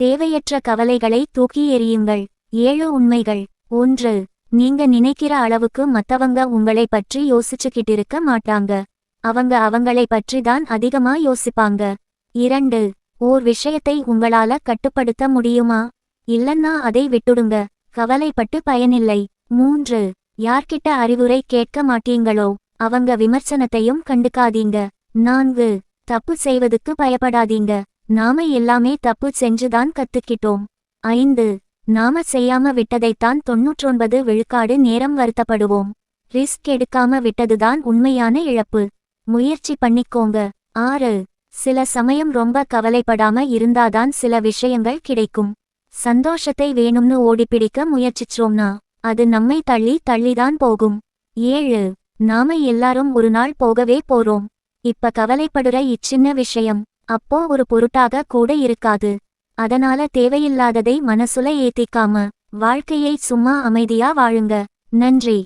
தேவையற்ற கவலைகளை தூக்கி எறியுங்கள். 7 உண்மைகள். 1. நீங்க நினைக்கிற அளவுக்கு மத்தவங்க உங்களை பற்றி யோசிச்சுக்கிட்டு இருக்க மாட்டாங்க. அவங்க அவங்களை பற்றி தான் அதிகமா யோசிப்பாங்க. 2. ஓர் விஷயத்தை உங்களால கட்டுப்படுத்த முடியுமா? இல்லன்னா அதை விட்டுடுங்க. கவலைப்பட்டு பயனில்லை. 3. யார்கிட்ட அறிவுரை கேட்க மாட்டீங்களோ அவங்க விமர்சனத்தையும் கண்டுக்காதீங்க. 4. தப்பு செய்வதுக்கு பயப்படாதீங்க. நாம எல்லாமே தப்பு செஞ்சுதான் கத்துக்கிட்டோம். 5. நாம செய்யாம விட்டதைத்தான் 99 விழுக்காடு நேரம் வருத்தப்படுவோம். ரிஸ்க் எடுக்காம விட்டதுதான் உண்மையான இழப்பு. முயற்சி பண்ணிக்கோங்க. 6. சில சமயம் ரொம்ப கவலைப்படாம இருந்தாதான் சில விஷயங்கள் கிடைக்கும். சந்தோஷத்தை வேணும்னு ஓடிப்பிடிக்க முயற்சிச்சோம்னா அது நம்மை தள்ளிதான் போகும். 7. நாம எல்லாரும் ஒரு நாள் போகவே போறோம். இப்ப கவலைப்படுற இச்சின்ன விஷயம் அப்போ ஒரு பொருட்டாக கூட இருக்காது. அதனால தேவையில்லாததை மனசுல ஏத்திக்காம வாழ்க்கையை சும்மா அமைதியா வாழுங்க. நன்றி.